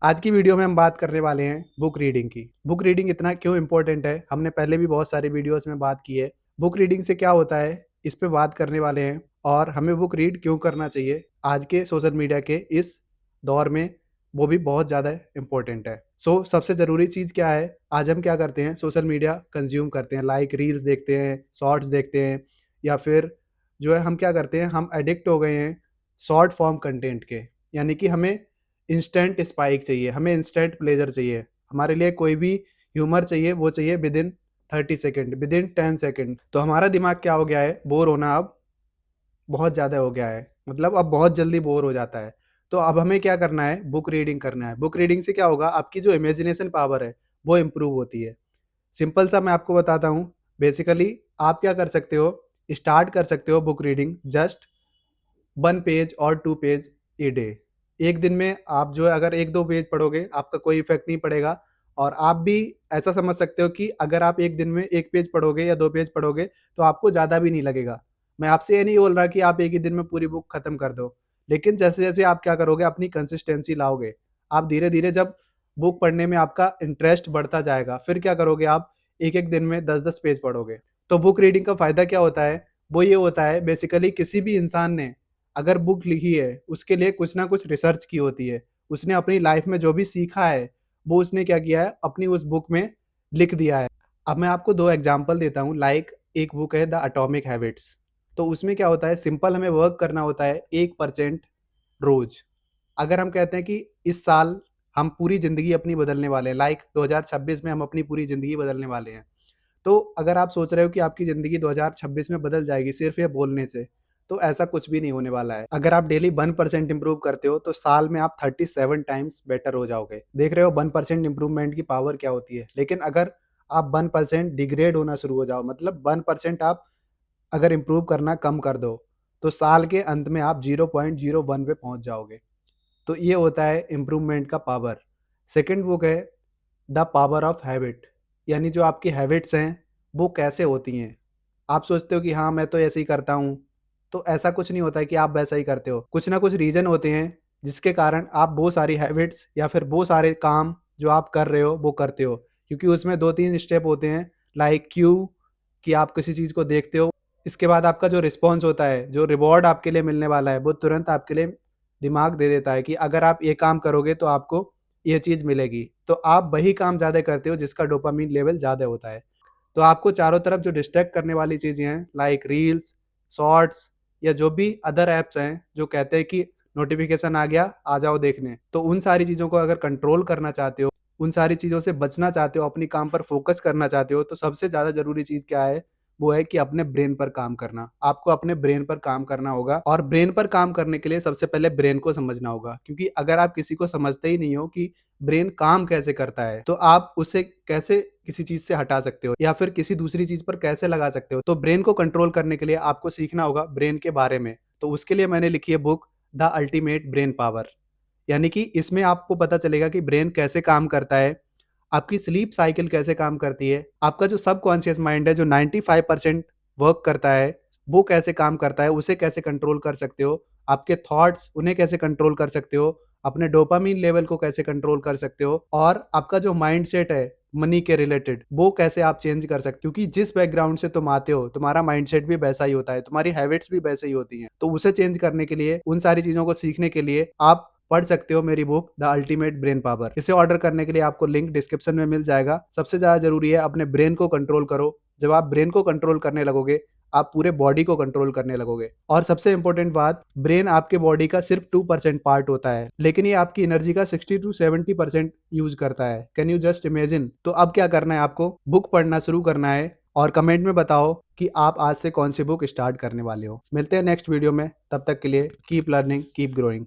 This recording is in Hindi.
आज की वीडियो में हम बात करने वाले हैं बुक रीडिंग की। बुक रीडिंग इतना क्यों इम्पोर्टेंट है, हमने पहले भी बहुत सारे वीडियोस में बात की है। बुक रीडिंग से क्या होता है, इस पे बात करने वाले हैं और हमें बुक रीड क्यों करना चाहिए आज के सोशल मीडिया के इस दौर में, वो भी बहुत ज़्यादा इम्पोर्टेंट है। सबसे ज़रूरी चीज़ क्या है, आज हम क्या करते हैं, सोशल मीडिया कंज़्यूम करते हैं, लाइक रील्स देखते हैं, शॉर्ट्स देखते हैं या फिर जो है हम क्या करते हैं, हम एडिक्ट हो गए हैं शॉर्ट फॉर्म कंटेंट के। यानी कि हमें इंस्टेंट स्पाइक चाहिए, हमें इंस्टेंट प्लेज़र चाहिए। हमारे लिए कोई भी ह्यूमर चाहिए, वो चाहिए विदिन 30 सेकंड, विदिन 10 सेकंड। तो हमारा दिमाग क्या हो गया है, बोर होना अब बहुत ज़्यादा हो गया है। मतलब अब बहुत जल्दी बोर हो जाता है। तो अब हमें क्या करना है, बुक रीडिंग करना है। बुक रीडिंग से क्या होगा, आपकी जो इमेजिनेशन पावर है, वो इम्प्रूव होती है। सिंपल सा मैं आपको बताता हूँ। बेसिकली आप क्या कर सकते हो, स्टार्ट कर सकते हो बुक रीडिंग जस्ट 1 पेज और 2 पेज ए डे। एक दिन में आप जो है अगर 1-2 पेज पढ़ोगे, आपका कोई इफ़ेक्ट नहीं पड़ेगा और आप भी ऐसा समझ सकते हो कि अगर आप 1 दिन में 1 पेज पढ़ोगे या 2 पेज पढ़ोगे, तो आपको ज़्यादा भी नहीं लगेगा। मैं आपसे ये नहीं बोल रहा कि आप एक ही दिन में पूरी बुक खत्म कर दो। लेकिन जैसे-जैसे आप क्या करोगे, अपनी कंसिस्टेंसी लाओगे। आप धीरे-धीरे जब बुक पढ़ने में आपका इंटरेस्ट बढ़ता जाएगा, फिर क्या करोगे आप, एक-एक दिन में 10-10 पेज पढ़ोगे। तो बुक रीडिंग का फ़ायदा क्या होता है? वो ये होता है, बेसिकली किसी भी इंसान ने अगर बुक लिखी है, उसके लिए कुछ ना कुछ रिसर्च की होती है। उसने अपनी लाइफ में जो भी सीखा है, वो उसने क्या किया है, अपनी उस बुक में लिख दिया है। अब मैं आपको 2 एग्ज़ाम्पल देता हूँ, लाइक एक बुक है द एटॉमिक हैबिट्स। तो उसमें क्या होता है, सिंपल हमें वर्क करना होता है 1% रोज़। अगर हम कहते हैं कि इस साल हम पूरी ज़िंदगी अपनी बदलने वाले हैं, लाइक 2026 में हम अपनी पूरी ज़िंदगी बदलने वाले हैं। तो अगर आप सोच रहे हो कि आपकी ज़िंदगी 2026 में बदल जाएगी सिर्फ़ ये बोलने से, तो ऐसा कुछ भी नहीं होने वाला है। अगर आप डेली 1% इम्प्रूव करते हो, तो साल में आप 37 टाइम्स बेटर हो जाओगे। देख रहे हो 1% इम्प्रूवमेंट की पावर क्या होती है। लेकिन अगर आप 1% डिग्रेड होना शुरू हो जाओ, मतलब 1% आप अगर इम्प्रूव करना कम कर दो, तो साल के अंत में आप 0.01 पे पहुँच जाओगे। तो ये होता है इम्प्रूवमेंट का पावर। सेकंड बुक है द पावर ऑफ हैबिट, यानी जो आपकी हैबिट्स हैं, वो कैसे होती हैं। आप सोचते हो कि हाँ, मैं तो ऐसे ही करता हूँ, तो ऐसा कुछ नहीं होता है कि आप वैसा ही करते हो। कुछ ना कुछ रीज़न होते हैं, जिसके कारण आप वो सारी हैबिट्स या फिर वो सारे काम जो आप कर रहे हो, वो करते हो। क्योंकि उसमें 2-3 स्टेप होते हैं, लाइक क्यू, कि आप किसी चीज़ को देखते हो। इसके बाद आपका जो रिस्पॉन्स होता है, जो रिवॉर्ड आपके लिए मिलने वाला है, वो तुरंत आपके लिए दिमाग दे देता है कि अगर आप ये काम करोगे, तो आपको ये चीज़ मिलेगी। तो आप वही काम ज़्यादा करते हो जिसका डोपामाइन लेवल ज़्यादा होता है। तो आपको चारों तरफ जो डिस्ट्रैक्ट करने वाली चीज़ें हैं, लाइक रील्स, शॉर्ट्स या जो भी अदर ऐप्स हैं, जो कहते हैं कि नोटिफ़िकेशन आ गया, आ जाओ देखने। तो उन सारी चीज़ों को अगर कंट्रोल करना चाहते हो, उन सारी चीज़ों से बचना चाहते हो, अपनी काम पर फ़ोकस करना चाहते हो, तो सबसे ज़्यादा ज़रूरी चीज़ क्या है? वो है कि अपने ब्रेन पर काम करना। आपको अपने ब्रेन पर काम करना होगा और ब्रेन पर काम करने के लिए सबसे पहले ब्रेन को समझना होगा। क्योंकि अगर आप किसी को समझते ही नहीं हो कि ब्रेन काम कैसे करता है, तो आप उसे कैसे किसी चीज़ से हटा सकते हो या फिर किसी दूसरी चीज़ पर कैसे लगा सकते हो। तो ब्रेन को कंट्रोल करने के लिए आपको सीखना होगा ब्रेन के बारे में। तो उसके लिए मैंने लिखी है book the ultimate brain power. यानी कि इसमें आपको पता चलेगा कि ब्रेन कैसे काम करता है, आपकी स्लीप साइकिल कैसे काम करती है, आपका जो सबकॉन्शियस माइंड है जो 95% वर्क करता है, वो कैसे काम करता है, उसे कैसे कंट्रोल कर सकते हो, आपके थॉट्स उन्हें कैसे कंट्रोल कर सकते हो, अपने डोपामाइन लेवल को कैसे कंट्रोल कर सकते हो और आपका जो माइंडसेट है मनी के रिलेटेड, वो कैसे आप चेंज कर सकते हो। क्योंकि जिस बैकग्राउंड से तुम आते हो, तुम्हारा माइंडसेट भी वैसा ही होता है, तुम्हारी हैबिट्स भी वैसे ही होती हैं। तो उसे चेंज करने के लिए, उन सारी चीज़ों को सीखने के लिए आप पढ़ सकते हो मेरी book the ultimate brain power. इसे ऑर्डर करने के लिए आपको लिंक डिस्क्रिप्शन में मिल जाएगा। सबसे ज़्यादा ज़रूरी है अपने ब्रेन को कंट्रोल करो। जब आप ब्रेन को कंट्रोल करने लगोगे, आप पूरे बॉडी को कंट्रोल करने लगोगे। और सबसे इम्पोर्टेंट बात, ब्रेन आपके बॉडी का सिर्फ 2% पार्ट होता है, लेकिन ये आपकी एनर्जी का 60 टू 70% यूज़ करता है। Can you just imagine? तो अब क्या करना है आपको? बुक पढ़ना शुरू करना है और कमेंट में बताओ कि आप आज से कौन सी बुक स्टार्ट करने वाले हो। मिलते हैं नेक्स्ट वीडियो में, तब तक के लिए कीप लर्निंग, कीप ग्रोइंग।